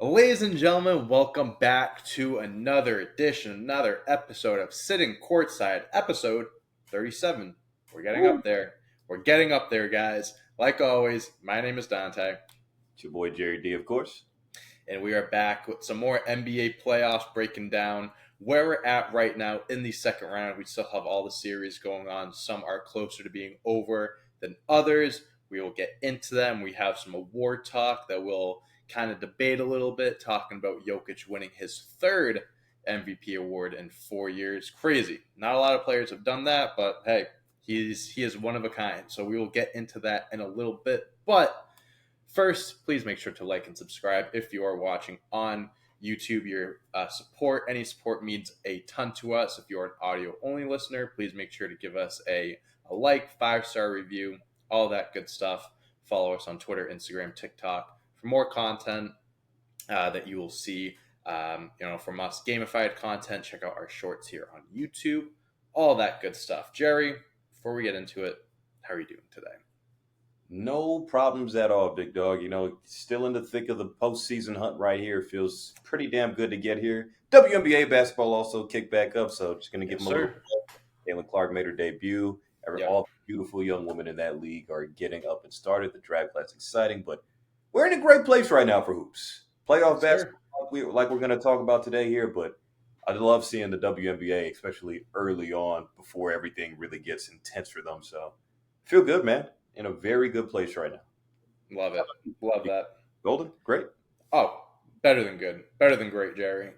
Ladies and gentlemen, welcome back to another edition, another episode of Sitting Courtside, episode 37. We're getting Woo. up there. We're getting up there, guys. Like always, my name is Dante, It's your boy Jerry D, of course. and we are back with some more NBA playoffs breaking down where we're at right now in the second round. We still have all the series going on. Some are closer to being over than others. We will get into them. We have some award talk that we'll kind of debate a little bit, talking about Jokic winning his third MVP award in 4 years. Crazy. Not a lot of players have done that, but hey, he is one of a kind. So we will get into that in a little bit. But first, please make sure to like and subscribe if you are watching on YouTube. Your any support means a ton to us. If you're an audio only listener, please make sure to give us a like, 5-star review, all that good stuff. Follow us on Twitter, Instagram, TikTok for more content that you will see from us. Gamified content. Check out our shorts here on YouTube. All that good stuff. Jerry, before we get into it, how are you doing today? No problems at all, big dog. Still in the thick of the postseason hunt right here. Feels pretty damn good to get here. WNBA basketball also kicked back up, so just going to give Yes, them a sir. little. Caitlin Clark made her debut. Yep. All the beautiful young women in that league are getting up and started. The draft class exciting, but we're in a great place right now for hoops. Playoff Yes, sir. basketball, like we're going to talk about today here, but I love seeing the WNBA, especially early on before everything really gets intense for them. So feel good, man. In a very good place right now. Love it. Love that. Golden, great. Oh, better than good. Better than great, Jerry.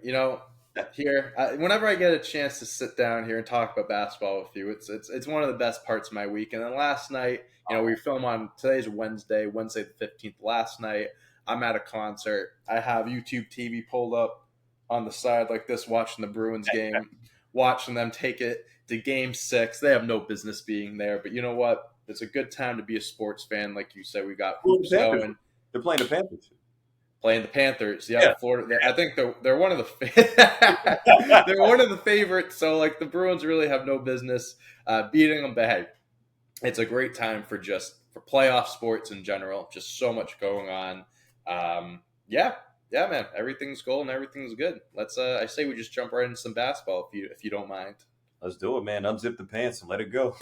Whenever I get a chance to sit down here and talk about basketball with you, it's one of the best parts of my week. And then last night, we film on today's Wednesday the 15th. Last night, I'm at a concert. I have YouTube TV pulled up on the side like this, watching the Bruins game, watching them take it to Game 6. They have no business being there, but you know what? It's a good time to be a sports fan. Like you said, we got hoops going. They're playing the Panthers. Playing the Panthers, Yeah. Florida. I think they're one of the they're one of the favorites. So like the Bruins really have no business beating them. But hey, it's a great time for playoff sports in general. Just so much going on. Yeah, man. Everything's golden. Everything's good. Let's. I say we just jump right into some basketball if you don't mind. Let's do it, man. Unzip the pants and let it go.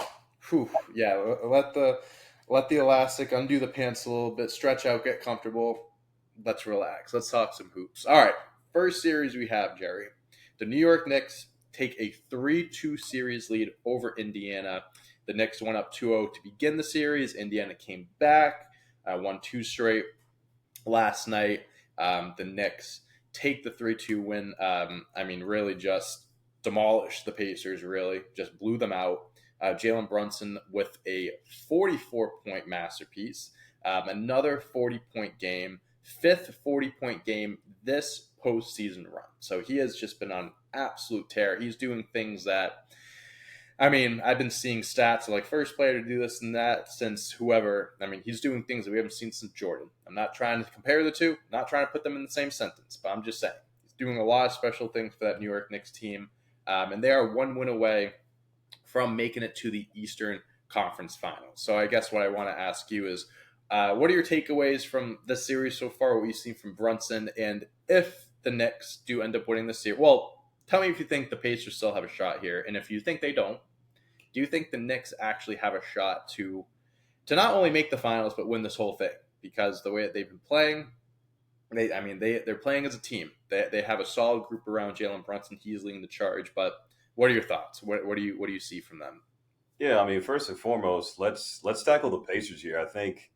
Whew, yeah, let the elastic, undo the pants a little bit, stretch out, get comfortable. Let's relax. Let's talk some hoops. All right, first series we have, Jerry. The New York Knicks take a 3-2 series lead over Indiana. The Knicks went up 2-0 to begin the series. Indiana came back, won 2 straight last night. The Knicks take the 3-2 win. Really just demolished the Pacers, really. Just blew them out. Jalen Brunson with a 44-point masterpiece, another 40-point game, fifth 40-point game this postseason run. So he has just been on absolute tear. He's doing things that, I've been seeing stats of like first player to do this and that since whoever. He's doing things that we haven't seen since Jordan. I'm not trying to compare the two, not trying to put them in the same sentence, but I'm just saying he's doing a lot of special things for that New York Knicks team, and they are one win away from making it to the Eastern Conference Finals. So I guess what I want to ask you is, what are your takeaways from this series so far, what you've seen from Brunson, and if the Knicks do end up winning this series, well, tell me if you think the Pacers still have a shot here, and if you think they don't, do you think the Knicks actually have a shot to not only make the finals, but win this whole thing? Because the way that they've been playing, they're playing as a team. They have a solid group around Jalen Brunson. He's leading the charge, but what are your thoughts? What do you see from them? Yeah, first and foremost, let's tackle the Pacers here. I think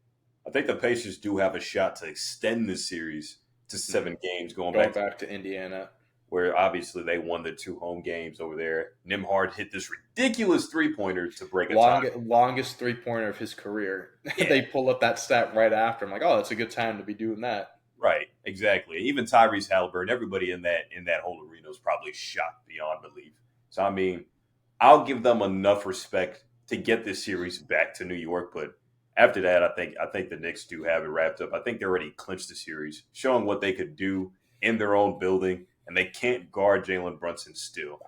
the Pacers do have a shot to extend this series to 7 games, going back to Indiana, where obviously they won the 2 home games over there. Nembhard hit this ridiculous 3-pointer to break a tie. Longest 3-pointer of his career. Yeah. They pull up that stat right after. I'm like, oh, that's a good time to be doing that. Right, exactly. Even Tyrese Halliburton, everybody in that whole arena was probably shocked beyond belief. So, I'll give them enough respect to get this series back to New York. But after that, I think the Knicks do have it wrapped up. I think they already clinched the series, showing what they could do in their own building. And they can't guard Jalen Brunson still.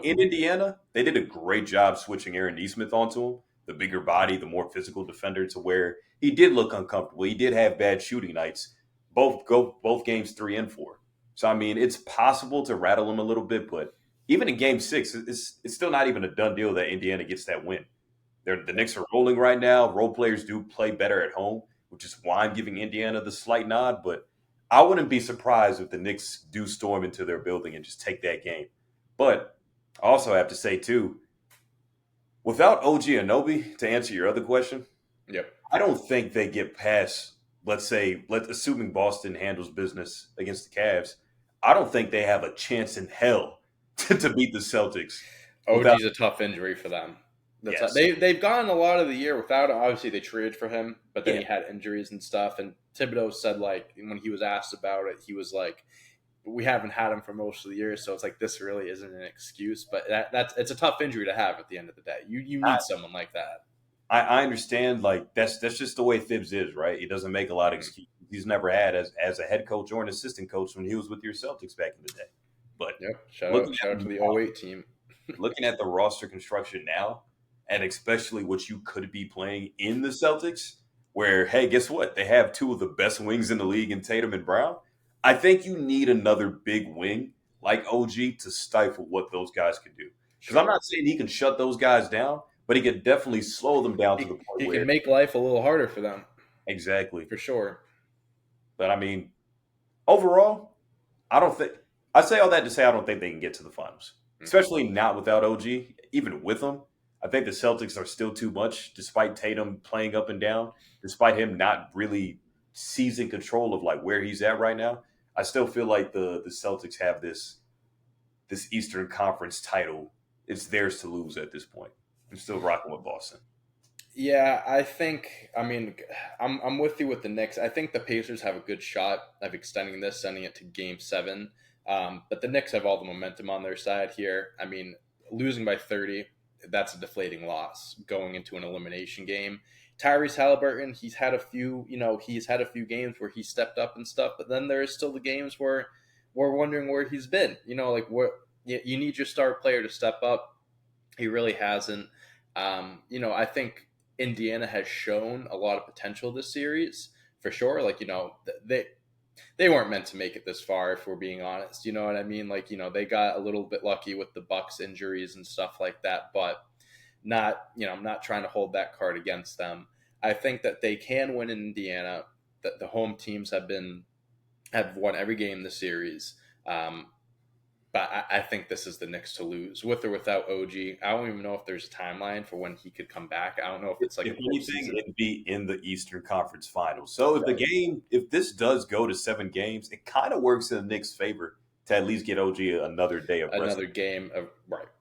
In Indiana, they did a great job switching Aaron Nesmith onto him, the bigger body, the more physical defender, to where he did look uncomfortable. He did have bad shooting nights. both games 3 and 4. So I mean, it's possible to rattle them a little bit, but even in Game 6, it's still not even a done deal that Indiana gets that win. The Knicks are rolling right now. Role players do play better at home, which is why I'm giving Indiana the slight nod. But I wouldn't be surprised if the Knicks do storm into their building and just take that game. But I also have to say too, without OG Anobi, to answer your other question, Yep. I don't think they get past, let's say, assuming Boston handles business against the Cavs, I don't think they have a chance in hell to beat the Celtics without. OG's a tough injury for them. Yes. They've gone a lot of the year without him. Obviously, they traded for him, but then Yeah. he had injuries and stuff. And Thibodeau said, like, when he was asked about it, he was like, "We haven't had him for most of the year, so it's like this really isn't an excuse." But that's it's a tough injury to have at the end of the day. You I, need someone like that. I understand, like, that's just the way Thibs is, right? He doesn't make a lot of Mm. excuses. He's never had as a head coach or an assistant coach when he was with your Celtics back in the day. But Yep. looking Shout out at to the '08 team. looking at the roster construction now, and especially what you could be playing in the Celtics, where, hey, guess what? They have two of the best wings in the league in Tatum and Brown. I think you need another big wing like OG to stifle what those guys can do. Because I'm Sure. not saying he can shut those guys down, but he can definitely slow them down to the point He can where, make life a little harder for them, exactly. for sure. But I mean, overall, I don't think I say all that to say I don't think they can get to the finals, Mm. especially not without OG. Even with them, I think the Celtics are still too much, despite Tatum playing up and down, despite him not really seizing control of like where he's at right now. I still feel like the Celtics have this Eastern Conference title. It's theirs to lose at this point. I'm still rocking with Boston. Yeah, I think. I mean, I'm with you with the Knicks. I think the Pacers have a good shot of extending this, sending it to Game 7. But the Knicks have all the momentum on their side here. I mean, losing by 30, that's a deflating loss going into an elimination game. Tyrese Halliburton, he's had a few games where he stepped up and stuff, but then there's still the games where we're wondering where he's been. Like what you need your star player to step up. He really hasn't. I think Indiana has shown a lot of potential this series for sure. Like, they weren't meant to make it this far, if we're being honest. You know what I mean? Like, they got a little bit lucky with the Bucks injuries and stuff like that, but I'm not trying to hold that card against them. I think that they can win in Indiana. That the home teams have won every game this series. Um, but I think this is the Knicks to lose, with or without OG. I don't even know if there's a timeline for when he could come back. I don't know if it's like If a anything, postseason. it'd be in the Eastern Conference Finals. So Right. if this does go to 7 games, it kind of works in the Knicks' favor to at least get OG another day of rest. Another game of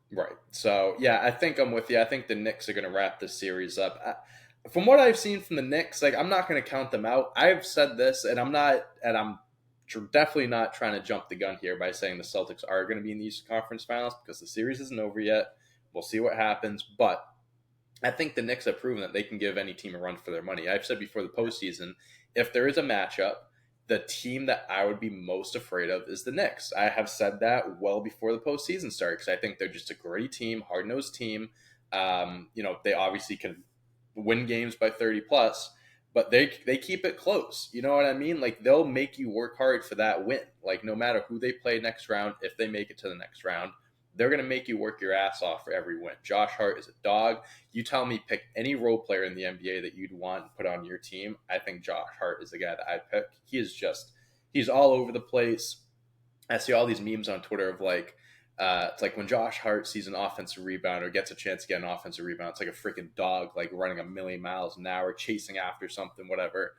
right. So yeah, I think I'm with you. I think the Knicks are going to wrap this series up. From what I've seen from the Knicks, like, I'm not going to count them out. I've said this, and I'm definitely not trying to jump the gun here by saying the Celtics are going to be in the Eastern Conference Finals, because the series isn't over yet. We'll see what happens, but I think the Knicks have proven that they can give any team a run for their money. I've said before the postseason, if there is a matchup, the team that I would be most afraid of is the Knicks. I have said that well before the postseason started, because I think they're just a gritty team, hard nosed team. They obviously can win games by 30 plus, but they keep it close. You know what I mean? Like, they'll make you work hard for that win. Like, no matter who they play next round, if they make it to the next round, they're going to make you work your ass off for every win. Josh Hart is a dog. You tell me, pick any role player in the NBA that you'd want and put on your team. I think Josh Hart is the guy that I'd pick. He's all over the place. I see all these memes on Twitter of like, it's like when Josh Hart sees an offensive rebound or gets a chance to get an offensive rebound, it's like a freaking dog, like running a million miles an hour, chasing after something, whatever.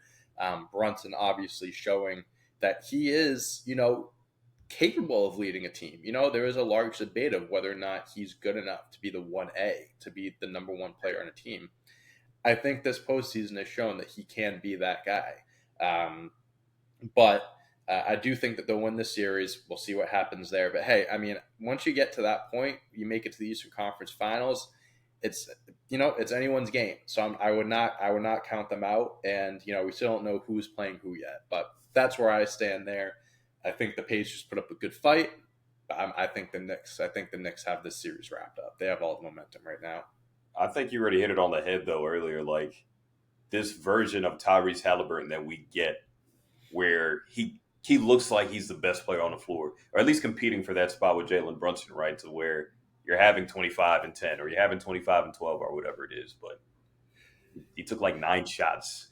Brunson obviously showing that he is, capable of leading a team. There is a large debate of whether or not he's good enough to be the 1A, to be the number one player on a team. I think this postseason has shown that he can be that guy. But I do think that they'll win this series. We'll see what happens there. But hey, I mean, once you get to that point, you make it to the Eastern Conference Finals. It's it's anyone's game. So I would not count them out. And we still don't know who's playing who yet. But that's where I stand there. I think the Pacers put up a good fight. I think the Knicks. I think the Knicks have this series wrapped up. They have all the momentum right now. I think you already hit it on the head though earlier. Like this version of Tyrese Halliburton that we get where he looks like he's the best player on the floor, or at least competing for that spot with Jalen Brunson, right? To where you're having 25 and 10, or you're having 25 and 12, or whatever it is. But he took like 9 shots.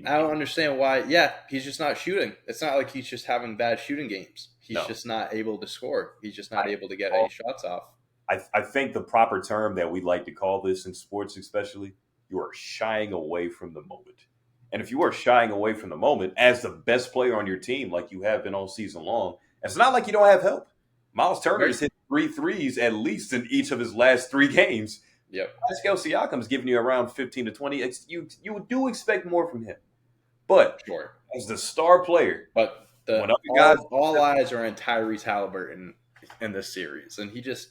I don't understand why. Yeah, he's just not shooting. It's not like he's just having bad shooting games. He's No, just not able to score. He's just not I, able to get any shots off. I think the proper term that we like to call this in sports, especially, you are shying away from the moment. And if you are shying away from the moment as the best player on your team, like you have been all season long, it's not like you don't have help. Miles Turner Right. has hit 3 threes at least in each of his last 3 games. Yep. Pascal Siakam's giving you around 15 to 20. You do expect more from him. But Sure. as the star player, But when other guys, all eyes are on Tyrese Halliburton in this series, and he just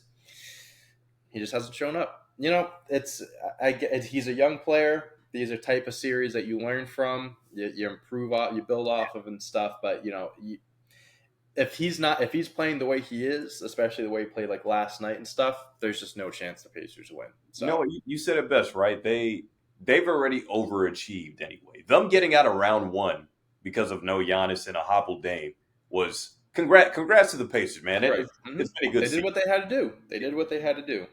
hasn't shown up. You know, he's a young player. These are type of series that you learn from, you improve off, you build off of and stuff. But if he's playing the way he is, especially the way he played like last night and stuff, there's just no chance the Pacers win. So you said it best, right? They've already overachieved anyway. Them getting out of round one because of no Giannis and a hobbled Dame was congrats to the Pacers, man. right. It's been a good They did season. what they had to do. They did what they had to do.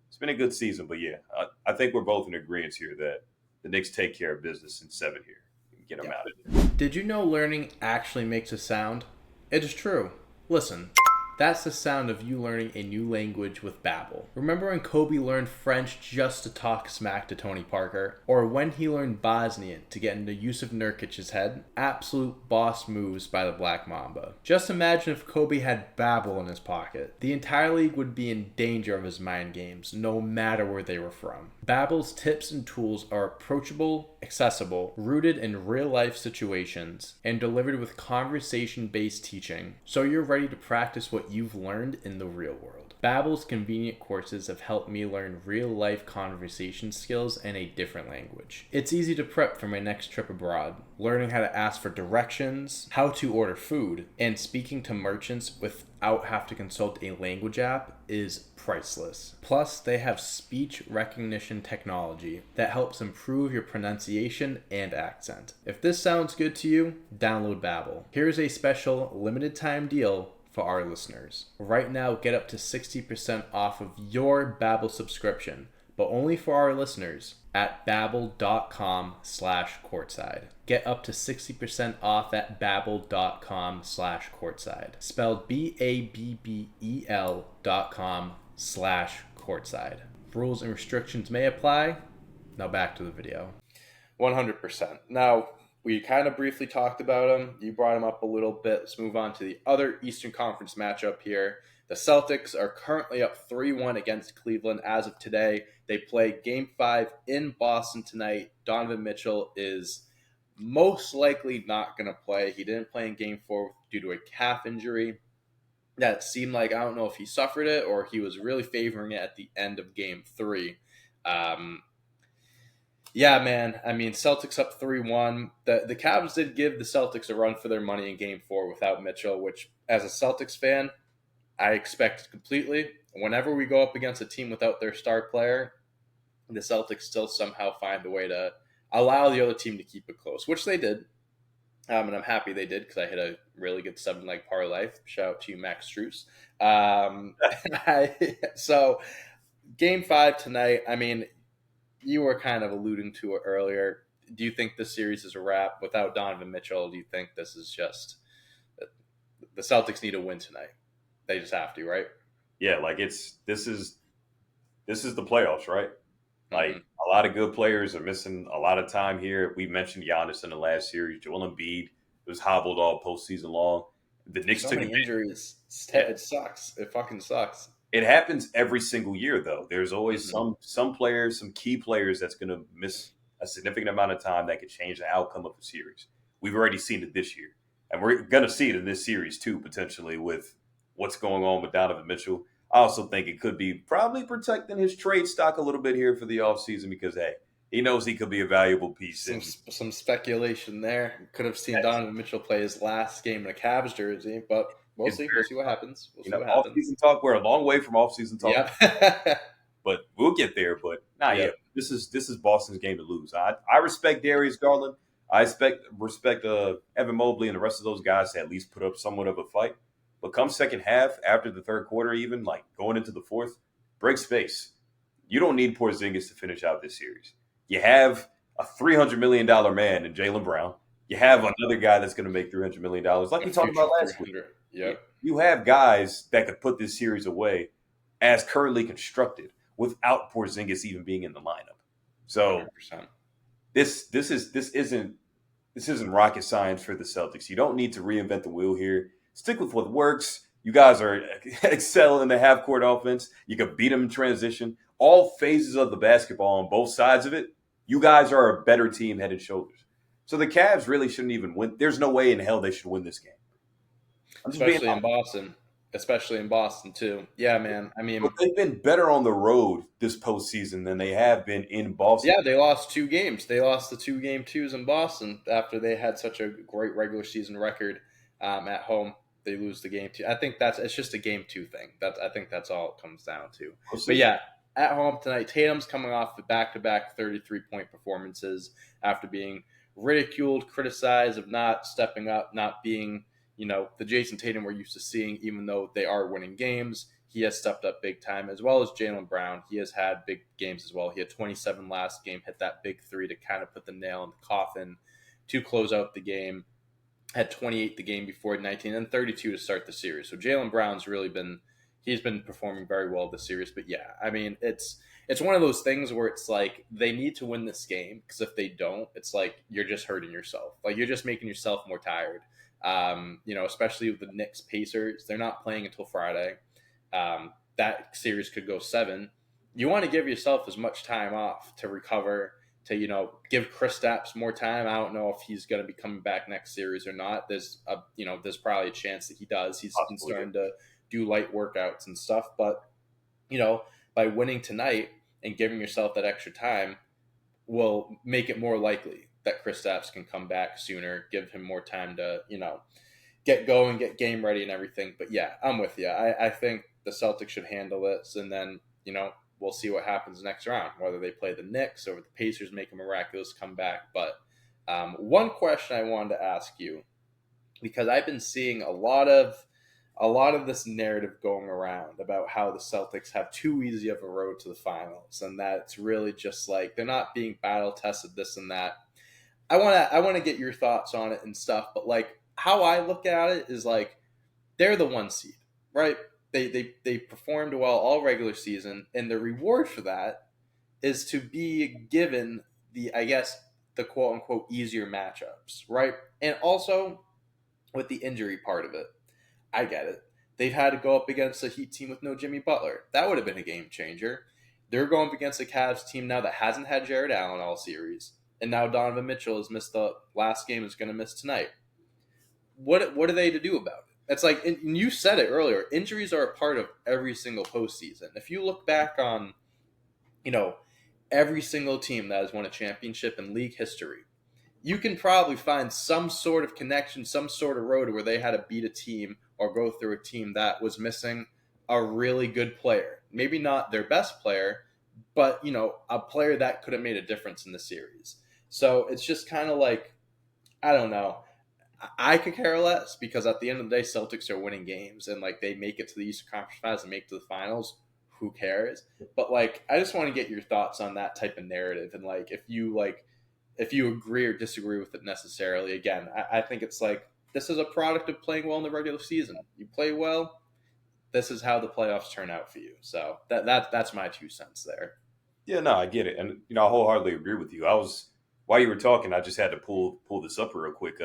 It's been a good season, but yeah, I think we're both in agreement here that the Knicks take care of business in 7 here. Get them out of it. Did you know learning actually makes a sound? It is true. Listen. That's the sound of you learning a new language with Babbel. Remember when Kobe learned French just to talk smack to Tony Parker? Or when he learned Bosnian to get into Yusuf Nurkic's head? Absolute boss moves by the Black Mamba. Just imagine if Kobe had Babbel in his pocket. The entire league would be in danger of his mind games, no matter where they were from. Babbel's tips and tools are approachable, accessible, rooted in real-life situations, and delivered with conversation-based teaching, so you're ready to practice what you've learned in the real world. Babbel's convenient courses have helped me learn real-life conversation skills in a different language. It's easy to prep for my next trip abroad, learning how to ask for directions, how to order food, and speaking to merchants without having to consult a language app is priceless. Plus, they have speech recognition technology that helps improve your pronunciation and accent. If this sounds good to you, download Babbel. Here's a special limited time deal for our listeners. Right now, get up to 60% off of your Babbel subscription, but only for our listeners at babbel.com/courtside. Get up to 60% off at babbel.com/courtside. Spelled BABBEL.com/courtside. Rules and restrictions may apply. Now back to the video. 100%. Now, we kind of briefly talked about him. You brought him up a little bit. Let's move on to the other Eastern Conference matchup here. The Celtics are currently up 3-1 against Cleveland as of today. They play Game 5 in Boston tonight. Donovan Mitchell is most likely not going to play. He didn't play in Game 4 due to a calf injury. That seemed like, I don't know if he suffered it or he was really favoring it at the end of Game 3. Yeah, man. I mean, Celtics up 3-1. The Cavs did give the Celtics a run for their money in Game 4 without Mitchell, which, as a Celtics fan, I expect completely. Whenever we go up against a team without their star player, the Celtics still somehow find a way to allow the other team to keep it close, which they did. And I'm happy they did because I hit a really good 7-leg parlay. Shout out to you, Max Struess. So, Game 5 tonight, I mean, you were kind of alluding to it earlier. Do you think this series is a wrap without Donovan Mitchell? Do you think this is just the Celtics need a win tonight? They just have to, right? Yeah, like this is the playoffs, right? Like a lot of good players are missing a lot of time here. We mentioned Giannis in the last series. Joel Embiid was hobbled all postseason long. The Knicks So took many injuries. Yeah. It sucks. It fucking sucks. It happens every single year, though. There's always some players, some key players that's going to miss a significant amount of time that could change the outcome of the series. We've already seen it this year, and we're going to see it in this series too, potentially with what's going on with Donovan Mitchell. I also think it could be probably protecting his trade stock a little bit here for the offseason because, hey, he knows he could be a valuable piece. Some speculation there. Could have seen Donovan Mitchell play his last game in a Cavs jersey, but we'll see. We'll see what happens. Off-season talk. We're a long way from off-season talk. Yep. But we'll get there. But yeah, this is Boston's game to lose. I respect Darius Garland. I respect Evan Mobley and the rest of those guys to at least put up somewhat of a fight. But come second half, after the third quarter, even like going into the fourth, break space. You don't need Porzingis to finish out this series. You have a $300 million man in Jaylen Brown. You have Yep. another guy that's going to make $300 million, like A we talked about future last week. 300. Yep. You have guys that could put this series away as currently constructed without Porzingis even being in the lineup. So 100%. this isn't rocket science for the Celtics. You don't need to reinvent the wheel here. Stick with what works. You guys are excel in the half court offense. You can beat them in transition. All phases of the basketball on both sides of it. You guys are a better team head and shoulders. So the Cavs really shouldn't even win. There's no way in hell they should win this game. I'm just being Especially in honest. Boston. Especially in Boston, too. Yeah, man. I But mean, they've been better on the road this postseason than they have been in Boston. yeah, they lost 2 games. They lost the 2-game twos in Boston after they had such a great regular season record at home. They lose the game two. I think it's just a game two thing. I think that's all it comes down to. We'll But see. yeah, at home tonight, Tatum's coming off the back-to-back 33-point performances after being ridiculed, criticized of not stepping up, not being the Jason Tatum we're used to seeing. Even though they are winning games, he has stepped up big time, as well as Jaylen Brown. He has had big games as well. He had 27 last game, hit that big three to kind of put the nail in the coffin to close out the game. Had 28 the game before, 19, and 32 to start the series. So Jaylen Brown's he's been performing very well this series. But yeah, I mean, it's one of those things where it's like they need to win this game, because if they don't, it's like you're just hurting yourself. Like you're just making yourself more tired. Especially with the Knicks Pacers, they're not playing until Friday. That series could go 7. You want to give yourself as much time off to recover, to give Kristaps more time. I don't know if he's going to be coming back next series or not. There's probably a chance that he does. He's been Possibly. starting to do light workouts and stuff, but by winning tonight and giving yourself that extra time will make it more likely that Kristaps can come back sooner, give him more time to get going, get game ready and everything. But yeah, I'm with you. I think the Celtics should handle this, and then we'll see what happens next round, whether they play the Knicks or the Pacers make a miraculous comeback. But one question I wanted to ask you, because I've been seeing a lot of this narrative going around about how the Celtics have too easy of a road to the finals, and that it's really just like they're not being battle tested, this and that. I want to get your thoughts on it and stuff, but like how I look at it is like they're the 1 seed, right? They performed well all regular season, and the reward for that is to be given the quote unquote easier matchups, right? And also with the injury part of it, I get it. They've had to go up against a Heat team with no Jimmy Butler. That would have been a game changer. They're going up against a Cavs team now that hasn't had Jared Allen all series, and now Donovan Mitchell has missed the last game, is going to miss tonight. What are they to do about it? It's like, and you said it earlier, injuries are a part of every single postseason. If you look back on, you know, every single team that has won a championship in league history, you can probably find some sort of connection, some sort of road where they had to beat a team or go through a team that was missing a really good player. Maybe not their best player, but a player that could have made a difference in the series. So it's just kind of like, I don't know. I could care less, because at the end of the day, Celtics are winning games, and like they make it to the Eastern Conference Finals and make it to the finals. Who cares? But like, I just want to get your thoughts on that type of narrative, and if you agree or disagree with it necessarily. Again, I think it's like this is a product of playing well in the regular season. You play well, this is how the playoffs turn out for you. So that's my 2 cents there. Yeah, no, I get it, and I wholeheartedly agree with you. While you were talking, I just had to pull this up real quick.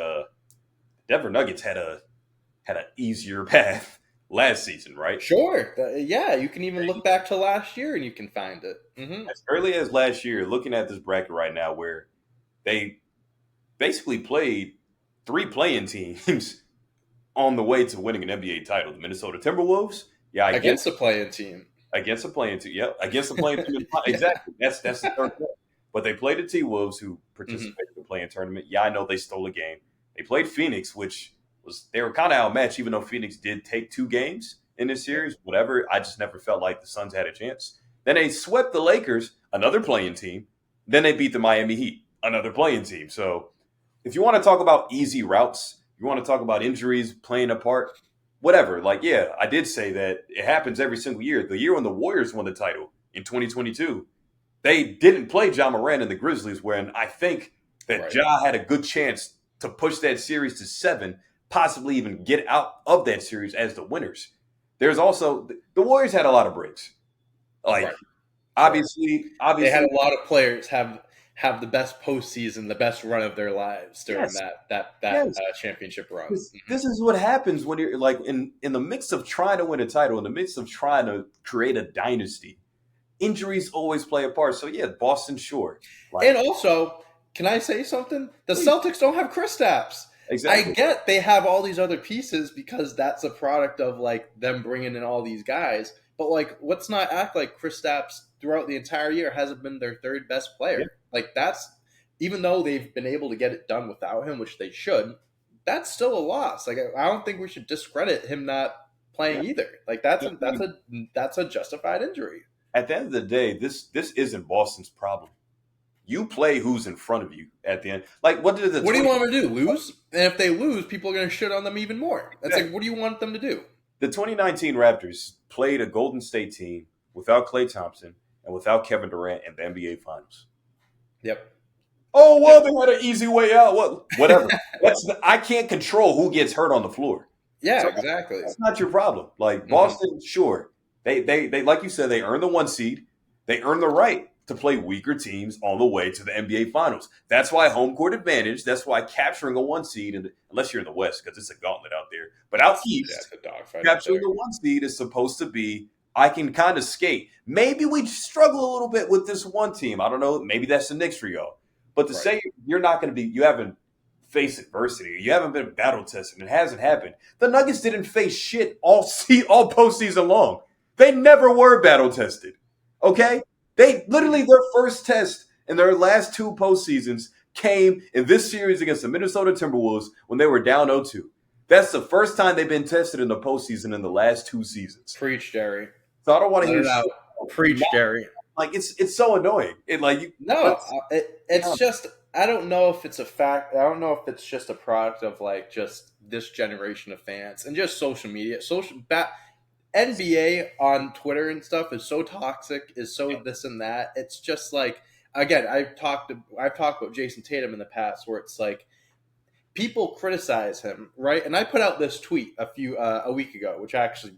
Denver Nuggets had an easier path last season, right? Sure. Yeah, you can even look back to last year and you can find it. As early as last year, looking at this bracket right now, where they basically played 3 playing teams on the way to winning an NBA title. The Minnesota Timberwolves, yeah, I get Against a playing team. against a playing team. Yep, against a playing team. Yeah. Exactly. That's the third point. But they played the T Wolves, who participated in the playing tournament. Yeah, I know they stole a game. They played Phoenix, which they were kind of outmatched, even though Phoenix did take 2 games in this series. Whatever, I just never felt like the Suns had a chance. Then they swept the Lakers, another playing team. Then they beat the Miami Heat, another playing team. So if you want to talk about easy routes, you want to talk about injuries playing a part, whatever. Like, yeah, I did say that it happens every single year. The year when the Warriors won the title in 2022, they didn't play John Moran and the Grizzlies, when I think that Right. Ja had a good chance to push that series to 7, possibly even get out of that series as the winners. There's also the Warriors had a lot of breaks. Like, Right. Right. They had obviously, a lot of players have the best postseason, the best run of their lives during yes, that yes. championship run. This is what happens when you're like in the midst of trying to win a title, in the midst of trying to create a dynasty. Injuries always play a part. So yeah, Boston, sure, And like also, can I say something? The please, Celtics don't have Kristaps. I exactly. get they have all these other pieces because that's a product of like them bringing in all these guys. But like, let's not act like Kristaps throughout the entire year hasn't been their third best Yeah, player. Like that's even though they've been able to get it done without him, which they should. That's still a loss. Like I don't think we should discredit him not yeah. playing either. Like I mean, that's a justified injury. at the end of the day, this isn't Boston's problem. You play who's in front of you at the end. Like, what did the What do you 20 want them to do? Lose? And if they lose, people are going to shit on them even more. That's like, exactly. what do you want them to do? The 2019 Raptors played a Golden State team without Klay Thompson and without Kevin Durant in the NBA Finals. Yep. Oh well, Yep. they had an easy way out. What? Whatever. I can't control who gets hurt on the floor, Yeah, so exactly. that's not your problem. Like Hmm. Boston, sure, they like you said, they earned the 1 seed. They earned the right to play weaker teams on the way to the NBA Finals. That's why home court advantage. That's why capturing a 1 seed, and unless you're in the West, because it's a gauntlet out there. But out Yeah, east, it's a dogfight out capturing there. the 1 seed is supposed to be. I can kind of skate. Maybe we struggle a little bit with this one team. I don't know. Maybe that's the Knicks for y'all. But to Right. say you're not going to be, you haven't faced adversity, you haven't been battle tested, it hasn't happened. The Nuggets didn't face shit all postseason long. They never were battle tested. Okay, they literally their first test in their last 2 postseasons came in this series against the Minnesota Timberwolves when they were down 0-2. That's the first time they've been tested in the postseason in the last 2 seasons. Preach, Jerry. So I don't want to Let hear it out. shit. Preach, Jerry. Like it's so annoying. It like you No, let's it's just I don't know if it's a fact. I don't know if it's just a product of like just this generation of fans and just social media. NBA on Twitter and stuff is so toxic, is so this and that. It's just like again, I've talked about Jason Tatum in the past where it's like people criticize him, right? And I put out this tweet a week ago, which actually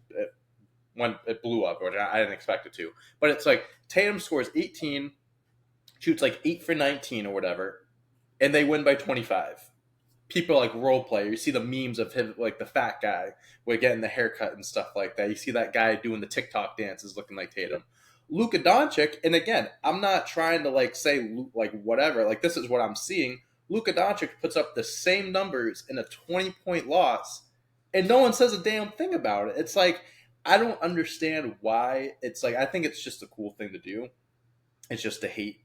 when it blew up, which I didn't expect it to. But it's like Tatum scores 18, shoots like 8 for 19 or whatever, and they win by 25. People like role play. You see the memes of him, like the fat guy, with getting the haircut and stuff like that. You see that guy doing the TikTok dances looking like Tatum. Luka Doncic, and again, I'm not trying to like say like whatever. Like this is what I'm seeing. Luka Doncic puts up the same numbers in a 20-point loss, and no one says a damn thing about it. It's like I don't understand why. It's like I think it's just a cool thing to do. It's just to hate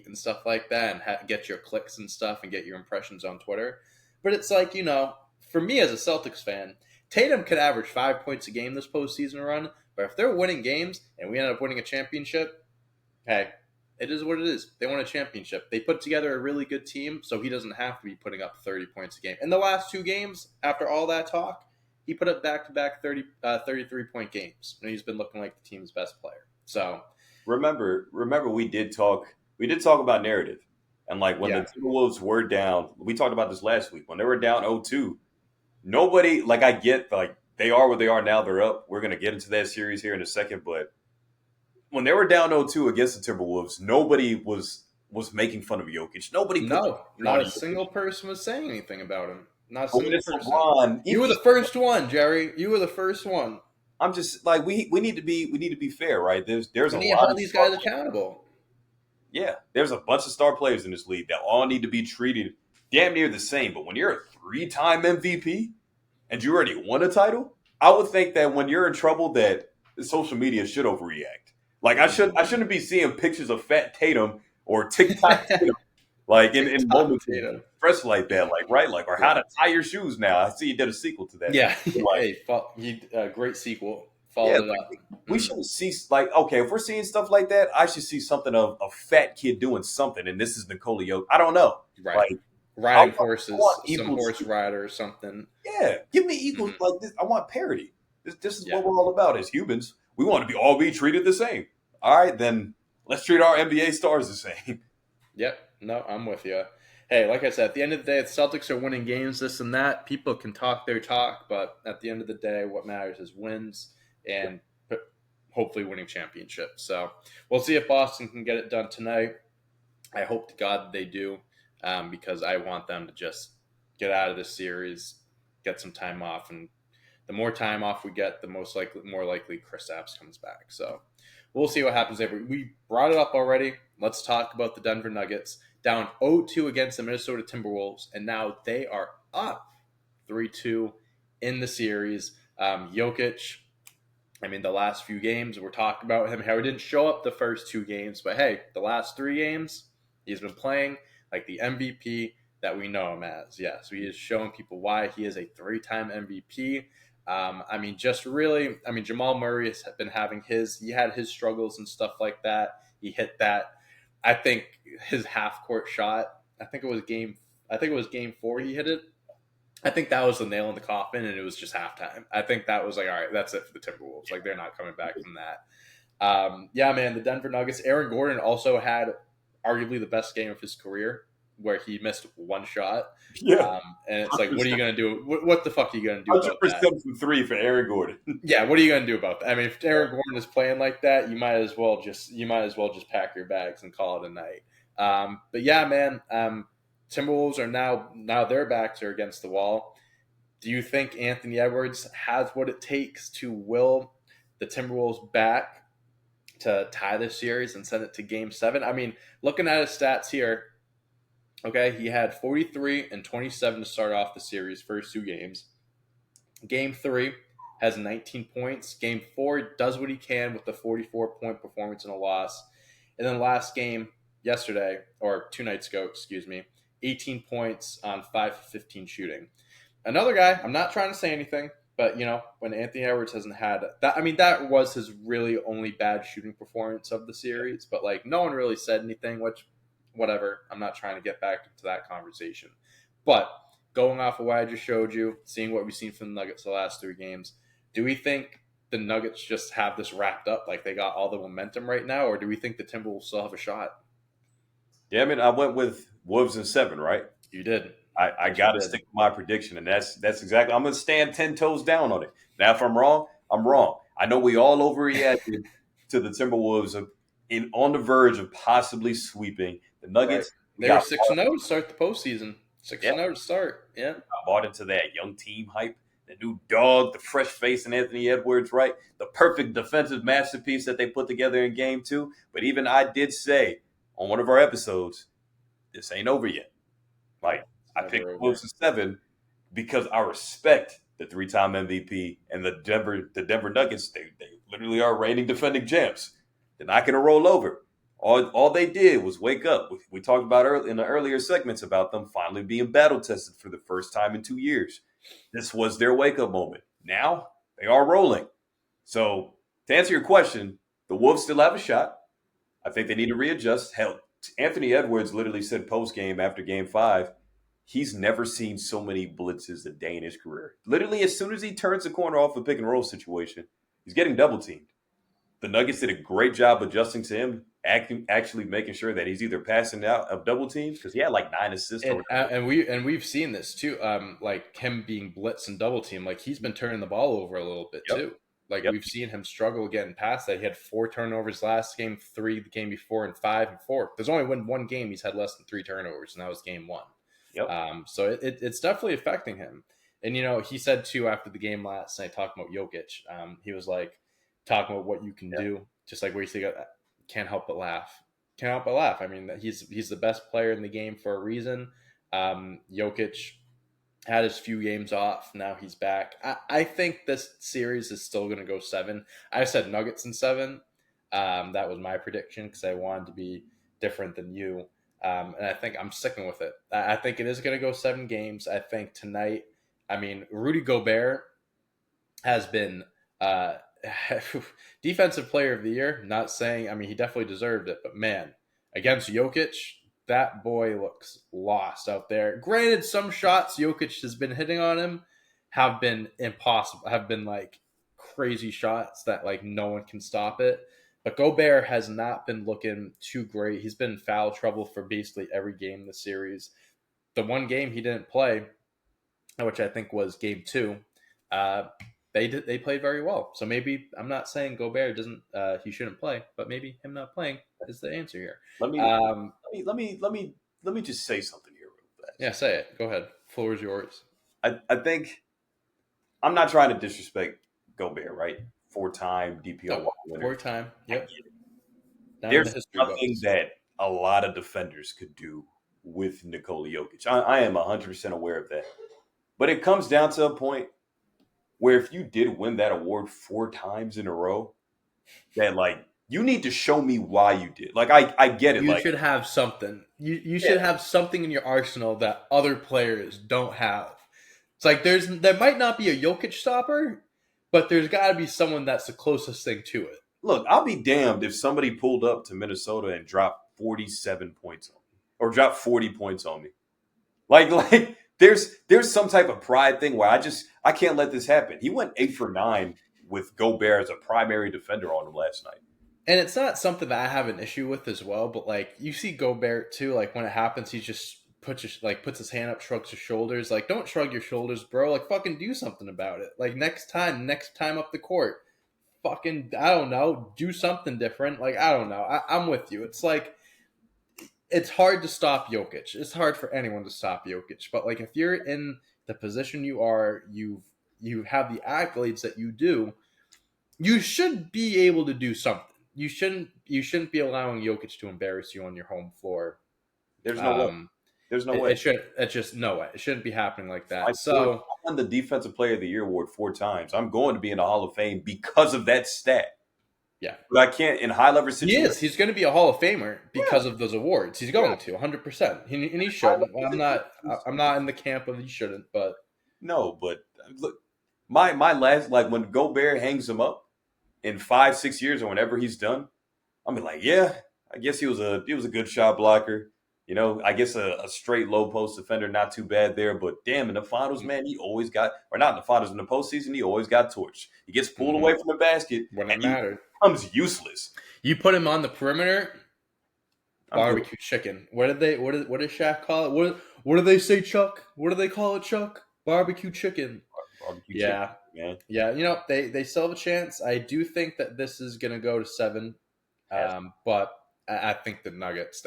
and stuff like that, and get your clicks and stuff, and get your impressions on Twitter. But it's like for me as a Celtics fan, Tatum could average 5 points a game this postseason run. But if they're winning games and we end up winning a championship, hey, it is what it is. They won a championship. They put together a really good team, so he doesn't have to be putting up 30 points a game. In the last 2 games, after all that talk, he put up back-to-back 33-point games, and he's been looking like the team's best player. So, remember we did talk about narrative. And like when the yeah, Timberwolves were down, we talked about this last week. When they were down 0-2, nobody like I get like they are where they are now, they're up. We're gonna get into that series here in a second, but when they were down 0-2 against the Timberwolves, nobody was making fun of Jokic. Nobody put the no, on not a Jokic. single person was saying anything about him. Not a But when single it's person. LeBron, You were the first one, Jerry. You were the first one. I'm just like we need to be fair, right? There's We a need to lot hold of these star guys accountable. Yeah, there's a bunch of star players in this league that all need to be treated damn near the same. But when you're a 3-time MVP and you already won a title, I would think that when you're in trouble, that social media should overreact. Like I shouldn't be seeing pictures of Fat Tatum or TikTok Tatum like in TikTok moments of Tatum. stress like that, like right, like or how Yeah. to tie your shoes. Now I see you did a sequel to that. Yeah. Like Hey, great sequel. yeah, Followed it like up. we shouldn't see like okay, if we're seeing stuff like that, I should see something of a fat kid doing something, and this is Nikola Jokic. I don't know, Right. like. riding I want horses, some equal horse treatment. rider or something. Yeah, give me equal Hmm. like this. I want parity. This is Yeah. what we're all about as humans. We want to be all be treated the same. All right, then let's treat our NBA stars the same. Yep. No, I'm with you. Hey, like I said, at the end of the day, the Celtics are winning games, this and that. People can talk their talk, but at the end of the day, what matters is wins and hopefully winning championships. So we'll see if Boston can get it done tonight. I hope to God they do, because I want them to just get out of this series, get some time off, and the more time off we get, the more likely Chris Apps comes back. So we'll see what happens there. We brought it up already. Let's talk about the Denver Nuggets down 0-2 against the Minnesota Timberwolves, and now they are up 3-2 in the series. Jokic, I mean, the last few games we're talking about him, how he didn't show up the first two games, but hey, the last three games he's been playing like the MVP that we know him as. Yes, he is showing people why he is a three-time MVP. I mean, just really, I mean, Jamal Murray has been having he had his struggles and stuff like that. He hit that. I think his half-court shot. I think it was game four. He hit it. I think that was the nail in the coffin, and it was just halftime. I think that was like, all right, that's it for the Timberwolves. Like they're not coming back from that. Yeah, man, the Denver Nuggets. Aaron Gordon also had arguably the best game of his career, where he missed one shot. Yeah, And it's like, what are you 100%, gonna do? What the fuck are you gonna do about that? 100% from three for Aaron Gordon. Yeah, what are you gonna do about that? I mean, if Aaron Gordon is playing like that, you might as well just pack your bags and call it a night. But yeah, man, Timberwolves are now their backs are against the wall. Do you think Anthony Edwards has what it takes to will the Timberwolves back to tie this series and send it to Game Seven? I mean, looking at his stats here, okay, he had 43 and 27 to start off the series first two games. Game three has 19 points. Game four does what he can with the 44-point performance in a loss. And then last game yesterday, or 2 nights ago, excuse me, 18 points on 5 of 15 shooting. Another guy, I'm not trying to say anything, but when Anthony Edwards hasn't had that, I mean, that was his really only bad shooting performance of the series, but like no one really said anything, which, whatever. I'm not trying to get back into that conversation. But going off of what I just showed you, seeing what we've seen from the Nuggets the last three games, do we think the Nuggets just have this wrapped up, like they got all the momentum right now, or do we think the Timberwolves still have a shot? Yeah, I mean, I went with Wolves in seven, right? You did. I Yes, you got to did. stick with my prediction, and that's exactly. I'm going to stand 10 toes down on it. Now, if I'm wrong, I'm wrong. I know we all overreacted to the Timberwolves in on the verge of possibly sweeping the Right. Nuggets. We They were got 6-0 to start the postseason. Six yeah, and zero to start. Yeah. bought into that young team hype, the new dog, the fresh face in Anthony Edwards, right? The perfect defensive masterpiece that they put together in game two. But even I did say on one of our episodes, this ain't over yet. Nope. Like It's I picked never the Wolves over. in seven because I respect the three-time MVP and the Denver Nuggets. They literally are reigning defending champs. They're not going to roll over. All they did was wake up. We talked about in the earlier segments about them finally being battle tested for the first time in 2 years. This was their wake up moment. Now they are rolling. So to answer your question, the Wolves still have a shot. I think they need to readjust. Hell, Anthony Edwards literally said post game after game five, he's never seen so many blitzes a day in his career. Literally, as soon as he turns the corner off a pick and roll situation, he's getting double teamed. The Nuggets did a great job adjusting to him, actually making sure that he's either passing out of double teams because he had like 9 assists or whatever. And we've seen this too. Like him being blitzed and double team. Like he's been turning the ball over a little bit Yep, too. Like yep, we've seen him struggle getting past that. He had 4 turnovers last game, 3 the game before, and 5 and 4. There's only been one game he's had less than 3 turnovers, and that was game one. yep. So it's definitely affecting him. And he said too after the game last night, talking about Jokic, he was like talking about what you can Yeah. do, just like where you say, can't help but laugh, can't help but laugh. I mean, he's the best player in the game for a reason. Jokic had his few games off. Now he's back. I think this series is still going to go seven. I said Nuggets in seven. That was my prediction because I wanted to be different than you. And I think I'm sticking with it. I think it is going to go 7 games. I think tonight, I mean, Rudy Gobert has been defensive player of the year. Not saying, I mean, he definitely deserved it, but man, against Jokic, that boy looks lost out there. Granted, some shots Jokic has been hitting on him have been impossible, have been like crazy shots that like no one can stop it. But Gobert has not been looking too great. He's been in foul trouble for basically every game in the series. The one game he didn't play, which I think was game two, uh, they played very well. So maybe I'm not saying Gobert doesn't he shouldn't play, but maybe him not playing is the answer here. Let me Um, let me just say something here real yeah, fast. say it. Go ahead. Floor is yours. I think I'm not trying to disrespect Gobert, right? 4-time No, DPOY four winner. time. I Yep, get it. down in the There's history nothing books. that a lot of defenders could do with Nikola Jokic. I am 100% aware of that. But it comes down to a point where if you did win that award 4 times in a row, that like you need to show me why you did. Like I get it. You Like should have something. You yeah, should have something in your arsenal that other players don't have. It's like there might not be a Jokic stopper, but there's got to be someone that's the closest thing to it. look, I'll be damned if somebody pulled up to Minnesota and dropped 47 points on me or dropped 40 points on me. Like there's some type of pride thing where I can't let this happen. He went 8 for 9 with Gobert as a primary defender on him last night. And it's not something that I have an issue with as well. But like you see Gobert too, like when it happens, he just puts his hand up, shrugs his shoulders. Like don't shrug your shoulders, bro. Like fucking do something about it. Like next time up the court, fucking I don't know, do something different. Like I don't know. I'm with you. It's like it's hard to stop Jokic. It's hard for anyone to stop Jokic. But like if you're in the position you are, you have the accolades that you do, you should be able to do something. You shouldn't be allowing Jokic to embarrass you on your home floor. There's no way. Um, There's no it, way. it should. It's just no way. It shouldn't be happening like I that. scored. So I won the Defensive Player of the Year award 4 times. I'm going to be in the Hall of Fame because of that stat. yeah, But I can't in high leverage he is. situations. He's going to be a Hall of Famer Yeah, because of those awards. He's yeah. going to 100%. And he High shouldn't. Well, leverage situations. I'm not in the camp of he shouldn't. But No, but look, my last like when Gobert hangs him up in 5 6 years or whenever he's done, I'm be like, yeah, I guess he was a good shot blocker. I guess a straight low post defender, not too bad there. But damn, in the finals, man, he always got, or not in the finals, in the postseason, he always got torched. He gets pulled mm-hmm. away from the basket When and it he mattered, becomes useless. you put him on the perimeter. I'm good. Barbecue chicken. What did Shaq call it? What do they say, Chuck? What do they call it, Chuck? Barbecue chicken. Barbecue chicken, Yeah. man. Yeah, they still have a chance. I do think that this is going to go to 7, Has but I think the Nuggets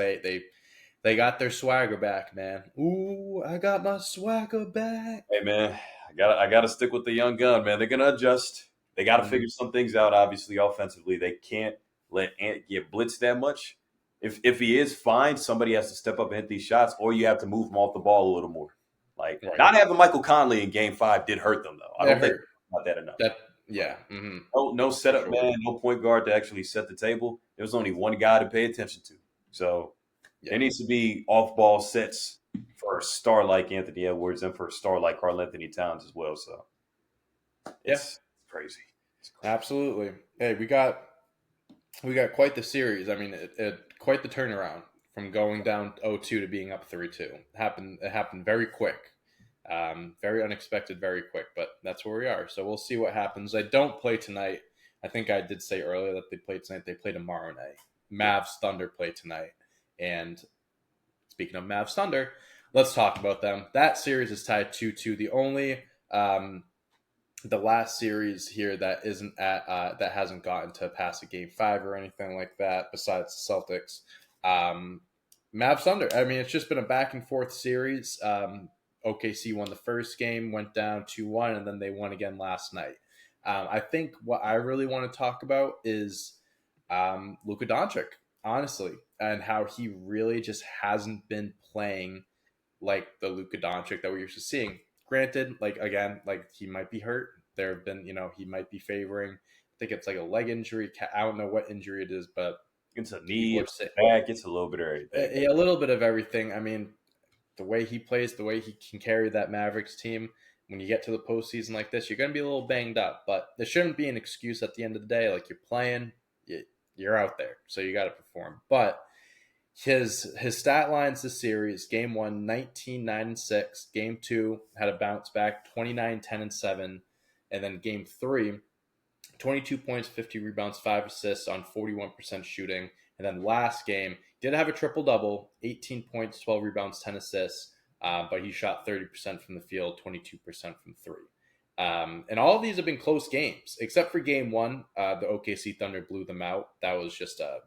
they got their swagger back, man. Ooh, I got my swagger back. Hey man, I gotta stick with the young gun, man. They're gonna adjust. They got to Mm-hmm. figure some things out. Obviously, offensively, they can't let Ant get blitzed that much. If he is fine, somebody has to step up and hit these shots, or you have to move him off the ball a little more. Like Right. not having Michael Conley in Game 5 did hurt them though. I That don't think hurt. about that enough. That yeah. Mm-hmm. No For setup sure. man, no point guard to actually set the table. There was only one guy to pay attention to. So there Yeah. needs to be off ball sets for a star like Anthony Edwards and for a star like Karl Anthony Towns as well. So Yeah. it's crazy. It's crazy. Absolutely. Hey, we got quite the series. I mean, quite the turnaround from going down 0-2 to being up 3-2. It happened very quick. Very unexpected, very quick, but that's where we are. So we'll see what happens. I don't play tonight. I think I did say earlier that they play tonight. They play tomorrow night. Yeah. Mavs Thunder play tonight. And speaking of Mavs Thunder, let's talk about them. That series is tied 2-2. The last series here that isn't that hasn't gotten to past a game 5 or anything like that, besides the Celtics. Mavs Thunder. I mean, it's just been a back and forth series. OKC won the first game, went down 2-1, and then they won again last night. I think what I really want to talk about is Luka Doncic, honestly, and how he really just hasn't been playing like the Luka Doncic that we're used to seeing. Granted, like again, like he might be hurt. There have been, he might be favoring. I think it's like a leg injury. I don't know what injury it is, but It's a people knee, are it's sick. a back, it's a little bit of everything. A little bit of everything. I mean, the way he plays, the way he can carry that Mavericks team. When you get to the postseason like this, you're going to be a little banged up, but there shouldn't be an excuse at the end of the day. Like you're playing, you're out there, so you got to perform. But his stat lines this series: Game 1, 19, 9, and 6. Game 2 had a bounce back, 29, 10, and 7. And then Game 3, 22 points, 50 rebounds, 5 assists on 41% shooting. And then last game, did have a triple double, 18 points, 12 rebounds, 10 assists, but he shot 30% from the field, 22% from three. And all of these have been close games, except for game one. The OKC Thunder blew them out. That was just a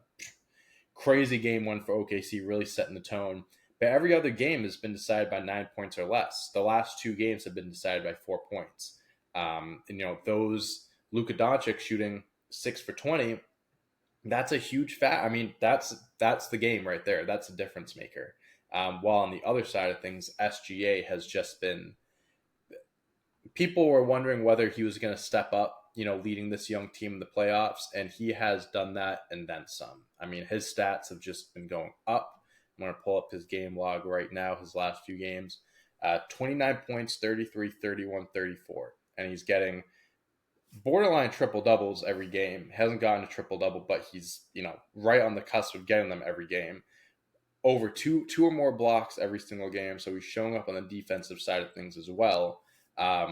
crazy game one for OKC, really setting the tone. But every other game has been decided by 9 points or less. The last two games have been decided by 4 points. And, those Luka Doncic shooting 6 for 20, that's a huge fact. I mean, that's the game right there. That's a difference maker. While on the other side of things, SGA has just been. People were wondering whether he was going to step up, leading this young team in the playoffs, and he has done that and then some. I mean, his stats have just been going up. I'm going to pull up his game log right now, his last few games. 29 points, 33, 31, 34. And he's getting borderline triple doubles every game. Hasn't gotten a triple double, but he's, right on the cusp of getting them every game. Over two or more blocks every single game. So he's showing up on the defensive side of things as well. Are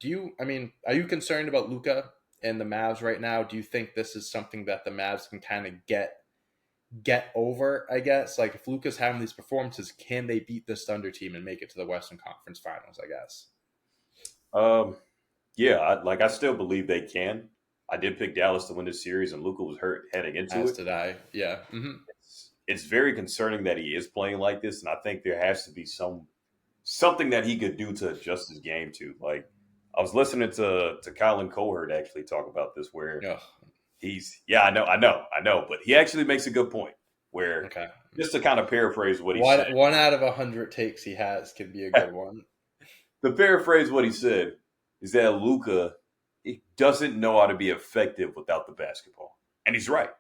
you concerned about Luka and the Mavs right now? Do you think this is something that the Mavs can kind of get over, I guess? Like, if Luka's having these performances, can they beat this Thunder team and make it to the Western Conference Finals, I guess? Yeah, I still believe they can. I did pick Dallas to win this series, and Luka was hurt heading into As it. did I. Yeah. Mm-hmm. It's very concerning that he is playing like this, and I think there has to be something that he could do to adjust his game to. Like, I was listening to Colin Cowherd actually talk about this, where Yeah. I know, but he actually makes a good point. Where, Okay. just to kind of paraphrase what he said, One out of 100 takes he has can be a good one. to paraphrase what he said is that Luka, he doesn't know how to be effective without the basketball, and he's right.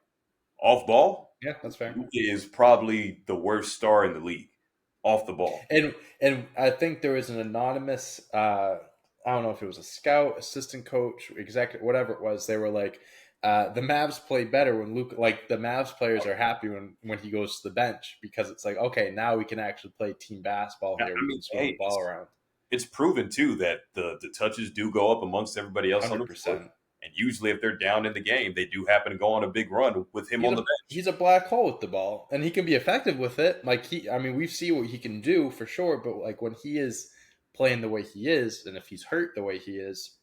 Off ball, Yeah, that's fair. Luka is probably the worst star in the league. Off the ball, And I think there was an anonymous. I don't know if it was a scout, assistant coach, executive, whatever it was. They were like, the Mavs play better when Luka. Like, the Mavs players are happy when he goes to the bench, because it's like, okay, now we can actually play team basketball I here. We mean, can swing the hey, ball around. it's proven too that the touches do go up amongst everybody else on Hundred the floor. percent. And usually, if they're down in the game, they do happen to go on a big run with him on the bench. He's a black hole with the ball, and he can be effective with it. Like, we've seen what he can do for sure. But like, when he is playing the way he is, and if he's hurt the way he is,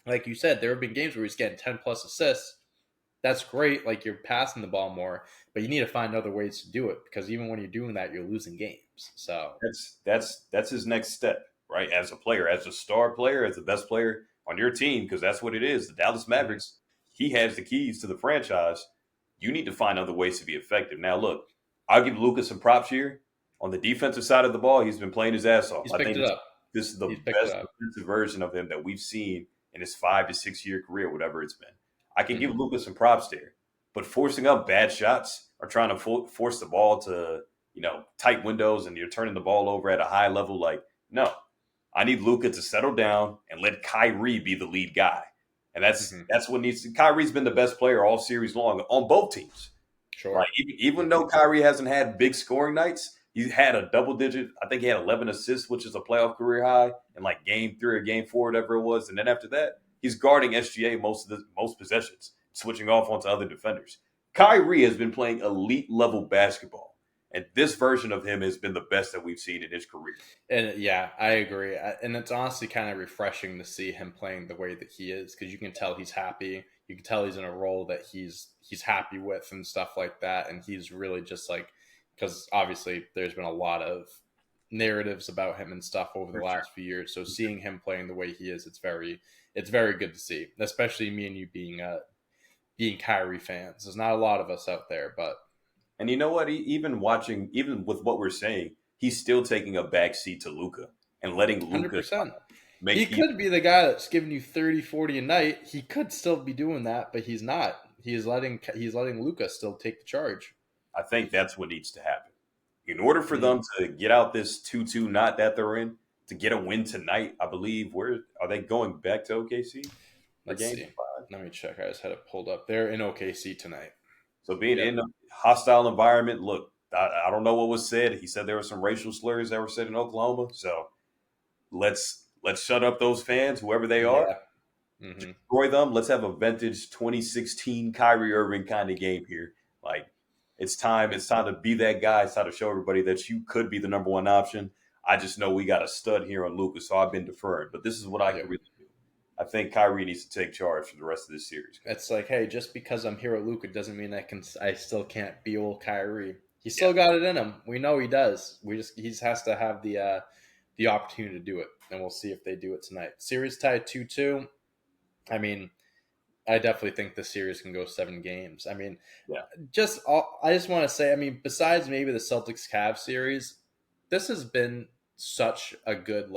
like you said, there have been games where he's getting 10 plus assists. That's great. Like, you're passing the ball more, but you need to find other ways to do it, because even when you're doing that, you're losing games. So That's his next step, right? As a player, as a star player, as the best player on your team, because that's what it is. The Dallas Mavericks, he has the keys to the franchise. You need to find other ways to be effective. Now, look, I'll give Lucas some props here. On the defensive side of the ball, he's been playing his ass off. he's I picked think it up. this is the He's picked it best up. defensive version of him that we've seen in his 5 to 6 year career, whatever it's been. I can give Mhm. Lucas some props there, but forcing up bad shots or trying to force the ball to tight windows, and you're turning the ball over at a high level, like, no, I need Luka to settle down and let Kyrie be the lead guy, and Mhm. that's what needs to. Kyrie's been the best player all series long on both teams. Like, Sure. even though Kyrie hasn't had big scoring nights, he's had a double digit. I think he had 11 assists, which is a playoff career high, in like game 3 or game 4, whatever it was. And then after that, he's guarding SGA most possessions, switching off onto other defenders. Kyrie has been playing elite level basketball, and this version of him has been the best that we've seen in his career. And yeah, I agree. And it's honestly kind of refreshing to see him playing the way that he is, because you can tell he's happy. You can tell he's in a role that he's happy with and stuff like that. And he's really just like, because obviously there's been a lot of narratives about him and stuff over the For sure. last few years. So seeing him playing the way he is, it's very good to see. Especially me and you being Kyrie fans. There's not a lot of us out there, but And you know what? Even with what we're saying, he's still taking a backseat to Luca and letting Luca 100%. He make could people. be the guy that's giving you 30, 40 a night. He could still be doing that, but he's not. He's letting Luca still take the charge. I think that's what needs to happen. In order for them Mm, to get out this 2-2 knot that they're in, to get a win tonight, I believe, where are they going back to OKC for let's game see. 5? Let me check. I just had it pulled up. They're in OKC tonight. So being Yep. in a hostile environment, look, I don't know what was said. He said there were some racial slurs that were said in Oklahoma. So let's shut up those fans, whoever they are, Yeah. Hmm. destroy them. Let's have a vintage 2016 Kyrie Irving kind of game here. Like it's time. It's time to be that guy. It's time to show everybody that you could be the number one option. I just know we got a stud here on Lucas, so I've been deferred. But this is what I can Yep. really do. I think Kyrie needs to take charge for the rest of this series. It's like, hey, just because I'm here at Luca doesn't mean I still can't be old Kyrie. He Yeah, still got it in him. We know he does. He just has to have the opportunity to do it, and we'll see if they do it tonight. Series tied 2-2. I mean, I definitely think the series can go 7 games. I mean, yeah, I just want to say, I mean, besides maybe the Celtics Cavs series, this has been such a good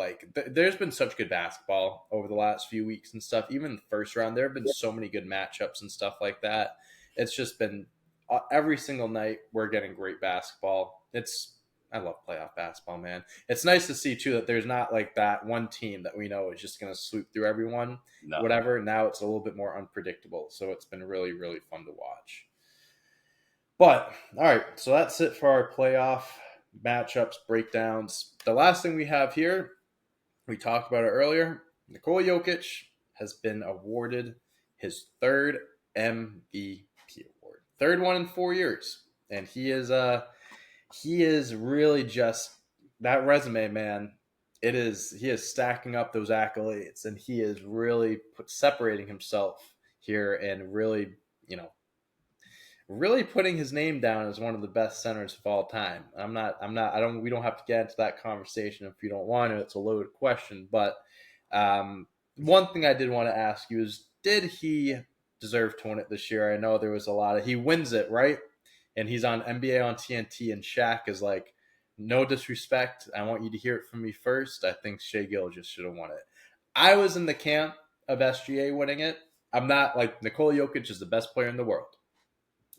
there's been such good basketball over the last few weeks and stuff. Even the first round, there have been so many good matchups and stuff like that. It's just been every single night we're getting great basketball. It's I love playoff basketball, man. It's nice to see too that there's not like that one team that we know is just going to sweep through everyone. no. Whatever. Now it's a little bit more unpredictable, so it's been really really fun to watch. But all right, so that's it for our playoff matchups breakdowns. The last thing we have here, we talked about it earlier. Nikola Jokic has been awarded his third MVP award, third one in 4 years, and he is really just that resume, man. He is stacking up those accolades, and he is really separating himself here, and really really putting his name down as one of the best centers of all time. I don't. We don't have to get into that conversation if you don't want to. It's a loaded question, but one thing I did want to ask you is, did he deserve to win it this year? I know there was a lot of he wins it right, and he's on NBA on TNT, and Shaq is like, no disrespect, I want you to hear it from me first. I think Shea just should have won it. I was in the camp of SGA winning it. I'm not like Nikola Jokic is the best player in the world.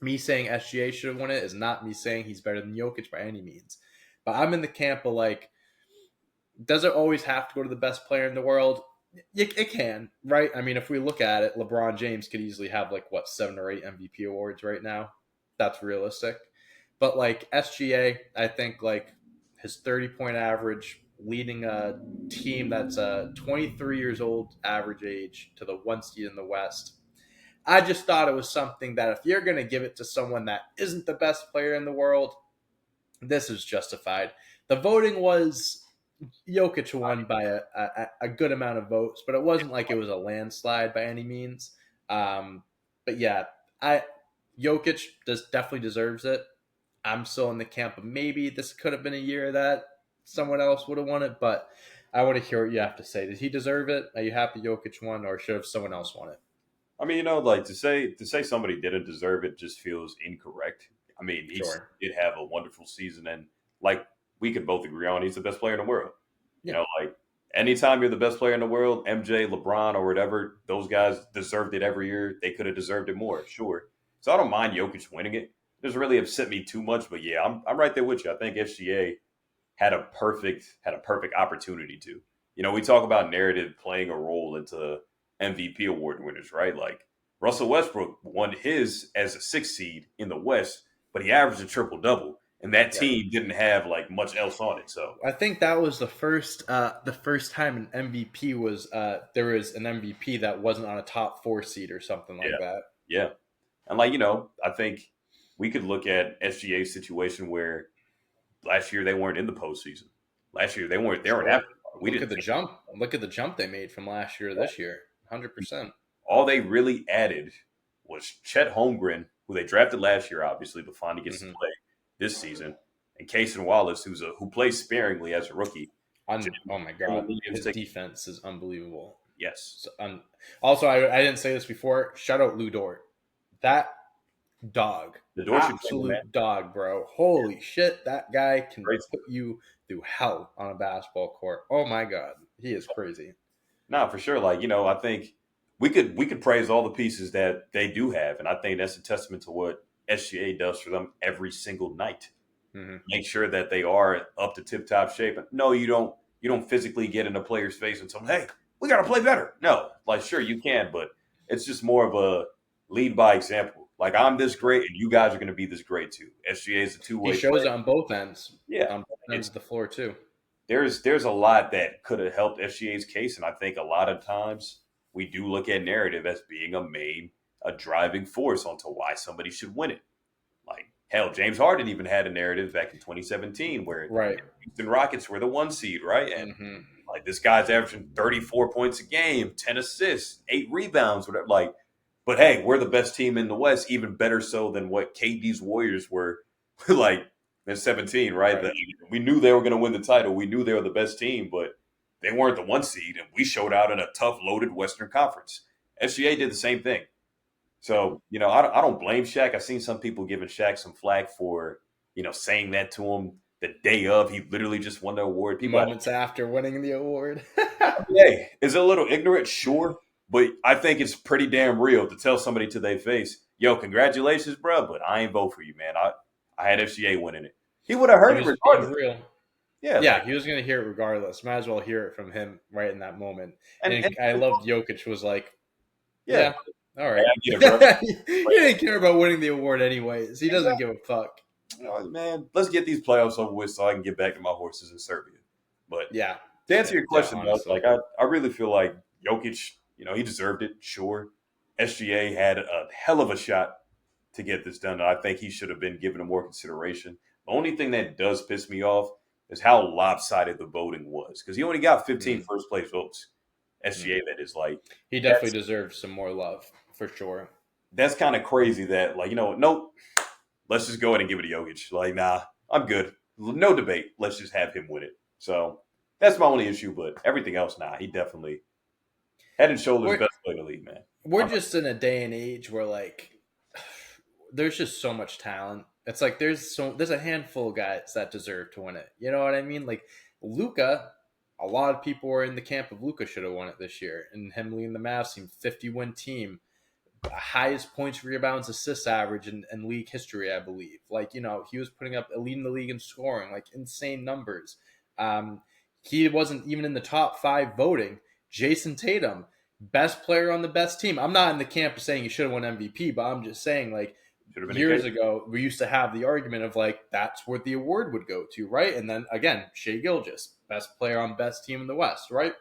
Me saying SGA should have won it is not me saying he's better than Jokic by any means. But I'm in the camp of like, does it always have to go to the best player in the world? It can, right? I mean, if we look at it, LeBron James could easily have like what 7 or 8 MVP awards right now. That's realistic. But like SGA, I think like his 30-point average, leading a team that's 23 years old average age to the 1 seed in the West. I just thought it was something that if you're going to give it to someone that isn't the best player in the world, this is justified. The voting was Jokic won by a good amount of votes, but it wasn't like it was a landslide by any means. But yeah, I Jokic definitely deserves it. I'm still in the camp of maybe this could have been a year that someone else would have won it, but I want to hear what you have to say. Did he deserve it? Are you happy Jokic won, or should have someone else won it? I mean, like to say somebody didn't deserve it just feels incorrect. I mean, he Sure. did have a wonderful season, and like we could both agree on, he's the best player in the world. Yeah. Like anytime you're the best player in the world, MJ, LeBron, or whatever, those guys deserved it every year. They could have deserved it more, sure. So I don't mind Jokic winning it. It doesn't really upset me too much, but yeah, I'm right there with you. I think SGA had a perfect opportunity to. We talk about narrative playing a role into MVP award winners, right? Like Russell Westbrook won his as a 6 seed in the West, but he averaged a triple double, and that Right. team didn't have like much else on it. So I think that was the first time an MVP was there was an MVP that wasn't on a top 4 seed or something yeah, like that. yeah, and I think we could look at SGA's situation where last year they weren't in the postseason. Last year they weren't. They weren't Sure. after. We Look didn't at the think jump. Look at the jump they made from last year to this year. 100%. all they really added was Chet Holmgren, who they drafted last year, obviously, but finally gets to Mm-hmm. play this season, and Cason Wallace, who plays sparingly as a rookie. Oh my Jalen God, Williams his take defense is unbelievable. yes. So, also, I didn't say this before. Shout out Lou Dort. That dog, The door should play, man. absolute dog, bro. Holy shit, that guy can Crazy. put you through hell on a basketball court. Oh my God, he is crazy. No, for sure. I think we could praise all the pieces that they do have, and I think that's a testament to what SGA does for them every single night. Mm-hmm. Make sure that they are up to tip top shape. No, you don't. You don't physically get in a player's face and tell them, "Hey, we got to play better." No, sure you can, but it's just more of a lead by example. Like I'm this great, and you guys are going to be this great too. SGA is a He two-way shows player. it Yeah, on both ends it's of the floor too. there's a lot that could have helped SGA's case, and I think a lot of times we do look at narrative as being a driving force onto why somebody should win it. Like hell, James Harden even had a narrative back in 2017 where Right. Houston Rockets were the one seed, right? And Hmm. like this guy's averaging 34 points a game, 10 assists, 8 rebounds, whatever. Like, but hey, we're the best team in the West, even better so than what KD's Warriors were like in 17, right? Right. We knew they were going to win the title. We knew they were the best team, but they weren't the one seed, and we showed out in a tough, loaded Western Conference. SGA did the same thing. So, I don't blame Shaq. I've seen some people giving Shaq some flack for, saying that to him the day of. He literally just won the award. People, Moments after winning the award. hey, is it a little ignorant? Sure. But I think it's pretty damn real to tell somebody to their face, yo, congratulations, bro, but I ain't vote for you, man. I had FCA winning it. He would have He heard it was being regardless. real. Yeah, like, Yeah, he was going to hear it regardless. Might as well hear it from him right in that moment. and And I loved Jokic was like, yeah, yeah, all hey, right. I get it, bro. He Like, didn't care about winning the award anyways. He doesn't exactly. give a fuck. Man, let's get these playoffs over with so I can get back to my horses in Serbia. But Yeah. to answer your Yeah, question, though, honestly. like I really feel like Jokic, he deserved it. Sure, SGA had a hell of a shot to get this done. And I think he should have been given more consideration. The only thing that does piss me off is how lopsided the voting was because he only got 15 Mm, first place votes. mm. SGA, that is like He definitely that's deserves some more love for sure. that's kind of crazy. That like nope, let's just go ahead and give it to Jokic. Like nah, I'm good. No debate. Let's just have him win it. So that's my only issue. But everything else, nah, he definitely head and shoulders We're best player in the league, man. we're I'm just in a day and age where like there's just so much talent. It's like there's a handful of guys that deserve to win it. You know what I mean? Like Luca, a lot of people were in the camp of Luca should have won it this year, and him leading the Mavs team, 50-win team, highest points, rebounds, assists average in league history, I believe. Like he was putting up leading the league in scoring, like insane numbers. Um, he wasn't even in the top 5 voting. Jason Tatum, best player on the best team. I'm not in the camp of saying he should have won MVP, but I'm just saying like should have been the years case. ago, we used to have the argument of like that's what the award would go to, right? And then again, Shea Gilgis, best player on best team in the West, right?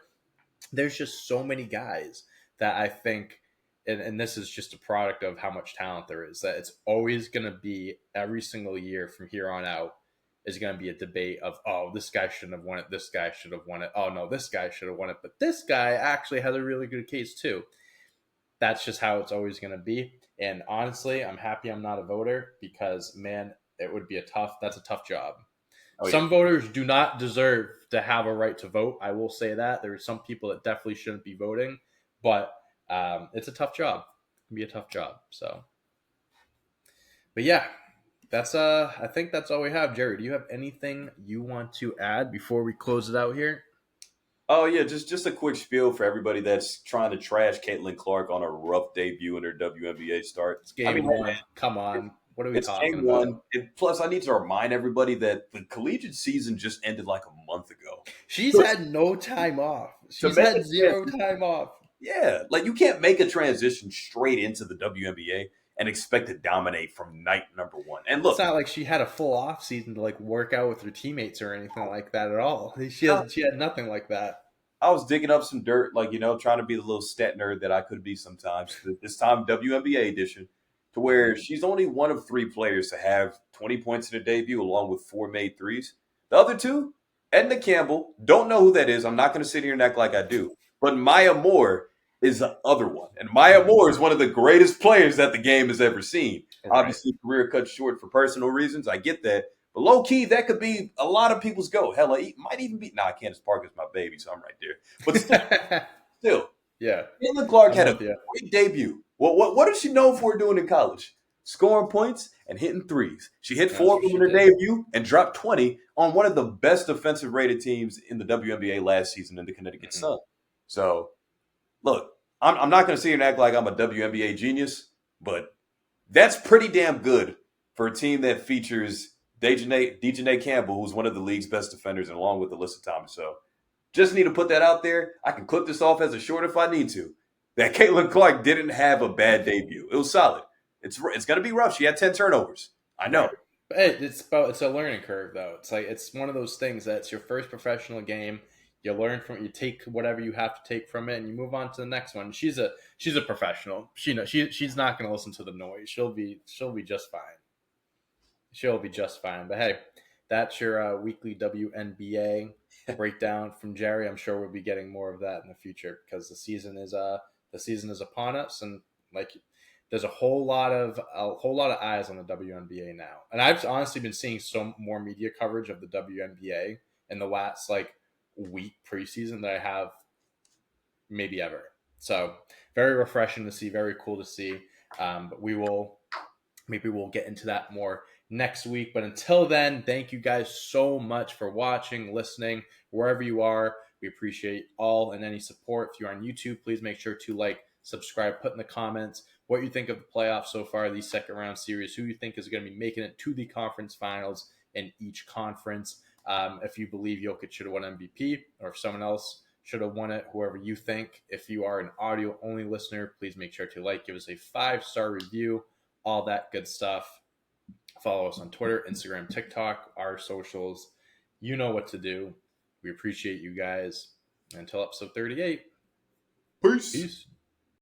There's just so many guys that I think, and this is just a product of how much talent there is, that it's always going to be every single year from here on out is going to be a debate of, oh, this guy shouldn't have won it. This guy should have won it. Oh, no, this guy should have won it. But this guy actually has a really good case too. That's just how it's always going to be. And honestly, I'm happy I'm not a voter because, man, it would be that's a tough job. Oh yeah. Some voters do not deserve to have a right to vote. I will say that. There are some people that definitely shouldn't be voting, but it's a tough job. It can be a tough job. So, but yeah, that's I think that's all we have. Jerry, do you have anything you want to add before we close it out here? Oh yeah, just a quick spiel for everybody that's trying to trash Caitlin Clark on a rough debut in her WNBA start. It's I mean, game hey, one. Come on. What are we it's talking game about? one. And plus, I need to remind everybody that the collegiate season just ended like a month ago. She's had no time off. To She's make had a zero transition, time off. yeah, like you can't make a transition straight into the WNBA and expect to dominate from night number one. And It's look, not like she had a full off season to like work out with her teammates or anything like that at all. no, She had nothing like that. I was digging up some dirt, like trying to be the little stat nerd that I could be sometimes. This time, WNBA edition, to where she's only one of 3 players to have 20 points in her debut, along with 4 made threes. The other two, Edna Campbell, don't know who that is. I'm not going to sit here and act like I do. But Maya Moore is the other one, and Maya Mhm. Moore is one of the greatest players that the game has ever seen. Right. Obviously, career cut short for personal reasons. I get that. But low key, that could be a lot of people's go. Hell, it might even be. Nah, Candace Parker's my baby, so I'm right there. But still, Yeah, Caitlin Clark I'm had a with you. great debut. What is she known for doing in college? Scoring points and hitting threes. She hit That's 4 of what them she in her did. debut and dropped 20 on one of the best defensive rated teams in the WNBA last season in the Connecticut Mhm. Sun. So, look, I'm not going to sit here and act like I'm a WNBA genius, but that's pretty damn good for a team that features Dejanay Campbell, who's one of the league's best defenders, and along with Alyssa Thomas. So just need to put that out there. I can clip this off as a short if I need to. That Caitlin Clark didn't have a bad debut. It was solid. It's going to be rough. She had 10 turnovers. I Right. know. But it's a learning curve though. It's like it's one of those things that it's your first professional game. You learn from you take whatever you have to take from it, and you move on to the next one. She's a professional. She's not going to listen to the noise. She'll be just fine. She'll be just fine. But hey, that's your weekly WNBA breakdown from Jerry. I'm sure we'll be getting more of that in the future because the season is upon us, and like there's a whole lot of eyes on the WNBA now. And I've honestly been seeing some more media coverage of the WNBA in the last like week preseason that I have maybe ever. So very refreshing to see, very cool to see. But maybe we'll get into that more next week. But until then, thank you guys so much for watching, listening, wherever you are. We appreciate all and any support. If you're on YouTube, please make sure to like, subscribe, put in the comments what you think of the playoffs so far, these second round series, who you think is going to be making it to the conference finals in each conference. If you believe Jokic should have won MVP or if someone else should have won it, whoever you think. If you are an audio only listener, please make sure to like, give us a 5-star review, all that good stuff. Follow us on Twitter, Instagram, TikTok, our socials. You know what to do. We appreciate you guys. Until episode 38. Peace. Peace.